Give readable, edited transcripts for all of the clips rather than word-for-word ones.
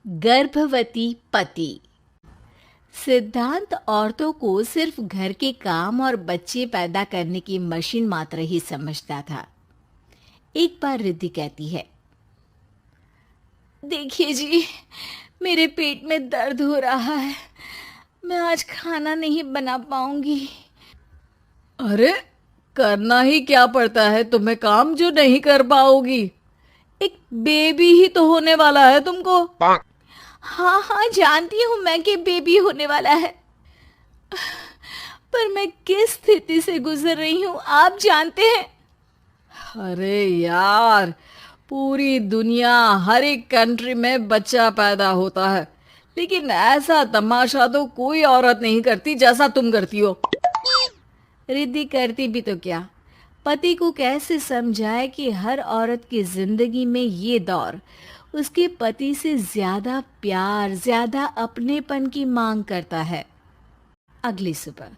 गर्भवती पति। सिद्धांत औरतों को सिर्फ घर के काम और बच्चे पैदा करने की मशीन मात्र ही समझता था। एक बार रिद्धि कहती है, देखिए जी, मेरे पेट में दर्द हो रहा है, मैं आज खाना नहीं बना पाऊंगी। अरे, करना ही क्या पड़ता है तुम्हें काम जो नहीं कर पाओगी? एक बेबी ही तो होने वाला है तुमको। हाँ हाँ, जानती हूँ मैं कि बेबी होने वाला है, पर मैं किस स्थिति से गुजर रही हूँ आप जानते हैं। अरे यार, पूरी दुनिया हर एक कंट्री में बच्चा पैदा होता है, लेकिन ऐसा तमाशा तो कोई औरत नहीं करती जैसा तुम करती हो। रिद्धि करती भी तो क्या, पति को कैसे समझाए कि हर औरत की जिंदगी में ये दौर उसके पति से ज्यादा प्यार, ज्यादा अपनेपन की मांग करता है। अगली सुबह,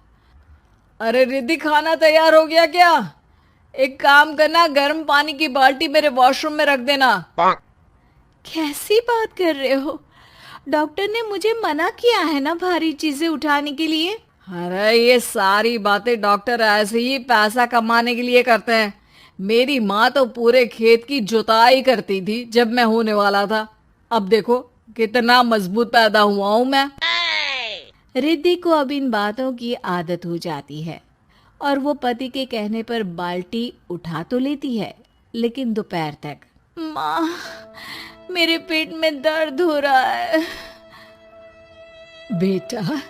अरे रिद्धि, खाना तैयार हो गया क्या? एक काम करना, गर्म पानी की बाल्टी मेरे वॉशरूम में रख देना। कैसी बात कर रहे हो? डॉक्टर ने मुझे मना किया है ना भारी चीजें उठाने के लिए। अरे ये सारी बातें डॉक्टर ऐसे ही पैसा कमाने के लिए करते हैं। मेरी माँ तो पूरे खेत की जुताई करती थी जब मैं होने वाला था। अब देखो कितना मजबूत पैदा हुआ हूं मैं। रिद्धि को अब इन बातों की आदत हो जाती है और वो पति के कहने पर बाल्टी उठा तो लेती है, लेकिन दोपहर तक। माँ, मेरे पेट में दर्द हो रहा है। बेटा,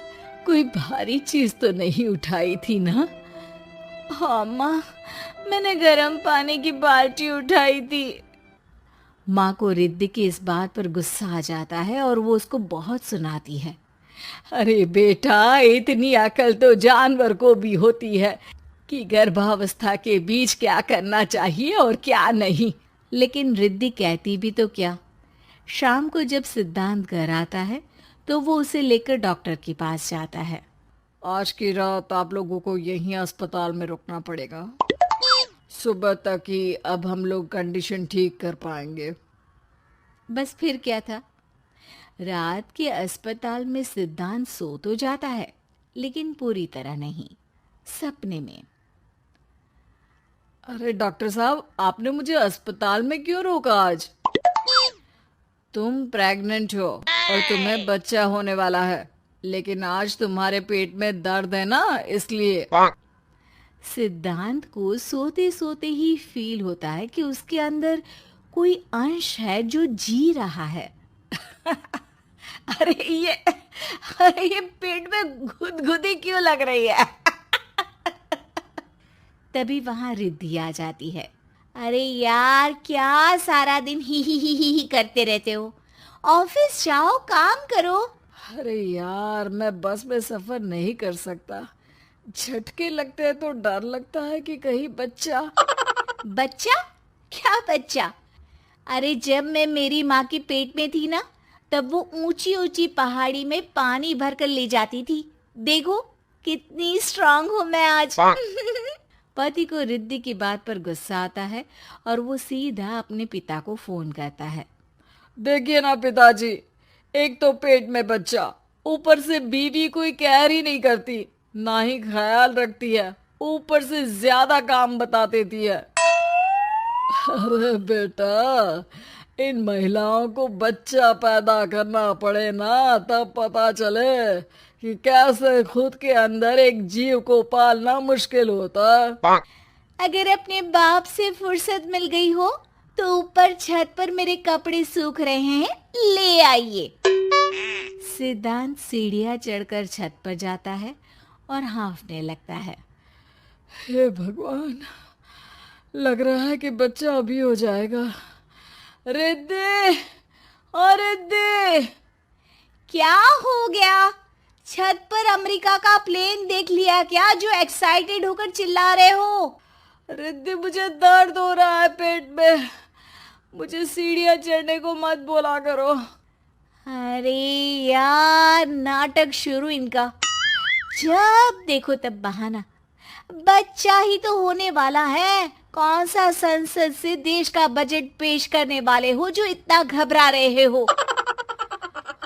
कोई भारी चीज तो नहीं उठाई थी ना? हाँ माँ, मैंने गर्म पानी की बाल्टी उठाई थी। माँ को रिद्धि की इस बात पर गुस्सा आ जाता है और वो उसको बहुत सुनाती है। अरे बेटा, इतनी अकल तो जानवर को भी होती है कि गर्भावस्था के बीच क्या करना चाहिए और क्या नहीं। लेकिन रिद्धि कहती भी तो क्या। शाम को जब सिद्धांत घर आता है तो वो उसे लेकर डॉक्टर के पास जाता है। आज की रात आप लोगों को यहीं अस्पताल में रुकना पड़ेगा। सुबह तक ही अब हम लोग कंडीशन ठीक कर पाएंगे। बस फिर क्या था, रात के अस्पताल में सिद्धांत सो तो जाता है, लेकिन पूरी तरह नहीं, सपने में। अरे डॉक्टर साहब, आपने मुझे अस्पताल में क्यों रोका आज? तुम प्रेग्नेंट हो और तुम्हें बच्चा होने वाला है, लेकिन आज तुम्हारे पेट में दर्द है ना, इसलिए। सिद्धांत को सोते सोते ही फील होता है कि उसके अंदर कोई अंश है जो जी रहा है। अरे ये पेट में गुदगुदी क्यों लग रही है? तभी वहां रिद्धि आ जाती है। अरे यार, क्या सारा दिन ही करते रहते हो, ऑफिस जाओ, काम करो। अरे यार, मैं बस में सफर नहीं कर सकता। झटके लगते हैं तो डर लगता है कि कहीं बच्चा। बच्चा? क्या बच्चा? अरे जब मैं मेरी माँ के पेट में थी ना, तब वो ऊंची ऊंची पहाड़ी में पानी भर कर ले जाती थी। देखो कितनी स्ट्रांग हूँ मैं आज। पति को रिद्धि की बात पर गुस्सा आता है और वो सीधा अपने पिता को फोन करता है। देखिए ना पिताजी, एक तो पेट में बच्चा, ऊपर से बीवी कोई केयर ही नहीं करती, ना ही ख्याल रखती है, ऊपर से ज्यादा काम बता देती है। अरे बेटा, इन महिलाओं को बच्चा पैदा करना पड़े ना, तब पता चले कि कैसे खुद के अंदर एक जीव को पालना मुश्किल होता है। अगर अपने बाप से फुर्सत मिल गई हो तो ऊपर छत पर मेरे कपड़े सूख रहे हैं, ले आइए। सिद्धांत सीढ़ियां चढ़कर छत पर जाता है और हाँफने लगता है। हे भगवान, लग रहा है कि बच्चा अभी हो जाएगा। रिद्धि, और रिद्धि! क्या हो गया? छत पर अमेरिका का प्लेन देख लिया क्या जो एक्साइटेड होकर चिल्ला रहे हो? रिद्धि, मुझे दर्द हो रहा है पेट में, मुझे सीढ़ियां चढ़ने को मत बोला करो। अरे यार, नाटक शुरू इनका। जब देखो तब बहाना। बच्चा ही तो होने वाला है, कौन सा संसद से देश का बजट पेश करने वाले हो जो इतना घबरा रहे हो?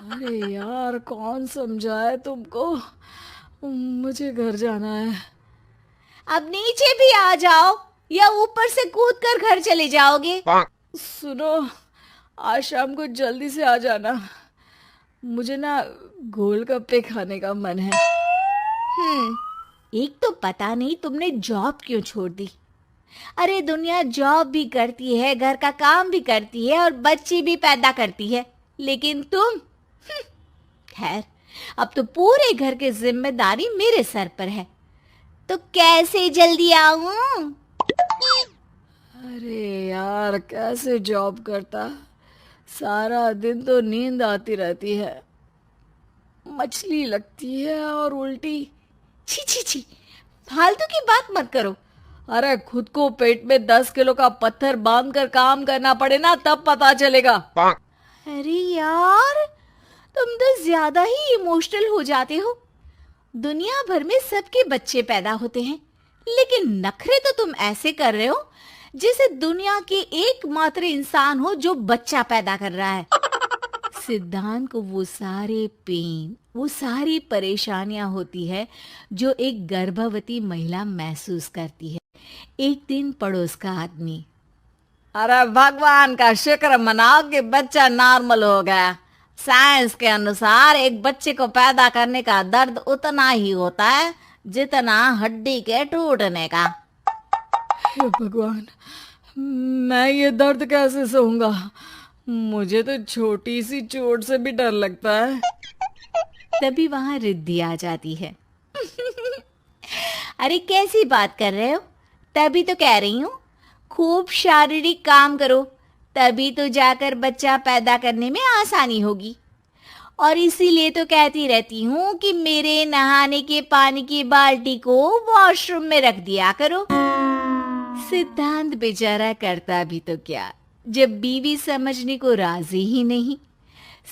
अरे यार, कौन समझाए तुमको? मुझे घर जाना है। अब नीचे भी आ जाओ या ऊपर से कूद कर घर चले जाओगे? सुनो, आज शाम को जल्दी से आ जाना। मुझे ना गोलगप्पे खाने का मन है। एक तो पता नहीं तुमने जॉब क्यों छोड़ दी। अरे दुनिया जॉब भी करती है, घर का काम भी करती है और बच्चे भी पैदा करती है, लेकिन तुम खैर, अब तो पूरे घर की जिम्मेदारी मेरे सर पर है, तो कैसे जल्दी आऊं? अरे यार, कैसे जॉब करता? सारा दिन तो नींद आती रहती है, मछली लगती है और उल्टी। छी छी छी, फालतू की बात मत करो। अरे खुद को पेट में 10 किलो का पत्थर बांध कर काम करना पड़े ना, तब पता चलेगा। अरे यार, तुम तो ज्यादा ही इमोशनल हो जाते हो। दुनिया भर में सबके बच्चे पैदा होते हैं, लेकिन नखरे तो तुम ऐसे कर रहे हो जैसे दुनिया के एकमात्र इंसान हो जो बच्चा पैदा कर रहा है। सिद्धांत को वो सारे पेन, वो सारी परेशानियां होती है जो एक गर्भवती महिला महसूस करती है। एक दिन पड़ोस का आदमी, अरे भगवान का शुक्र मनाओ कि बच्चा नॉर्मल हो गया। साइंस के अनुसार एक बच्चे को पैदा करने का दर्द उतना ही होता है जितना हड्डी के टूटने का। हे भगवान, मैं ये दर्द कैसे सहूंगा? मुझे तो छोटी सी चोट से भी डर लगता है। तभी वहां रिद्धि आ जाती है। अरे कैसी बात कर रहे हो? तभी तो कह रही हूँ, खूब शारीरिक काम करो, तभी तो जाकर बच्चा पैदा करने में आसानी होगी। और इसीलिए तो कहती रहती हूँ कि मेरे नहाने के पानी की बाल्टी को वॉशरूम में रख दिया करो। सिद्धांत बेचारा करता भी तो क्या, जब बीवी समझने को राजी ही नहीं।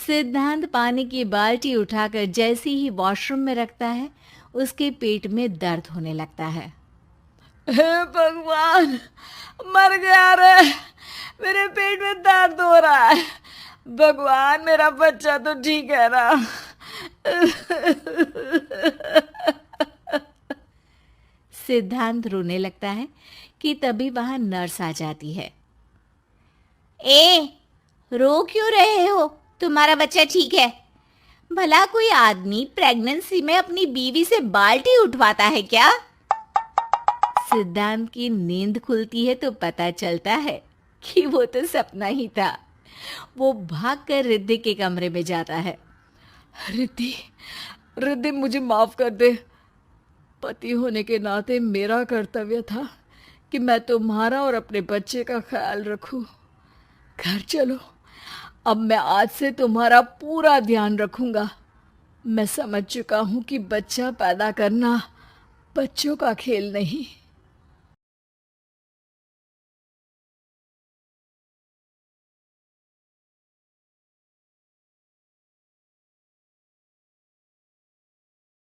सिद्धांत पानी की बाल्टी उठाकर जैसे ही वॉशरूम में रखता है, उसके पेट में दर्द होने लगता है। हे भगवान, मर गया रे, मेरे पेट में दर्द हो रहा है। भगवान, मेरा बच्चा तो ठीक है ना? सिद्धांत रोने लगता है कि तभी वहां नर्स आ जाती है। ए, रो क्यों रहे हो? तुम्हारा बच्चा ठीक है। भला कोई आदमी प्रेगनेंसी में अपनी बीवी से बाल्टी उठवाता है क्या? सिद्धांत की नींद खुलती है तो पता चलता है कि वो तो सपना ही था। वो भागकर रिद्धि के कमरे में जाता है। रिद्धि, रिद्धि, मुझे माफ कर दे। पति होने के नाते मेरा कर्तव्य था कि मैं तुम्हारा और अपने बच्चे का ख्याल रखूं। घर चलो, अब मैं आज से तुम्हारा पूरा ध्यान रखूंगा। मैं समझ चुका हूं कि बच्चा पैदा करना बच्चों का खेल नहीं,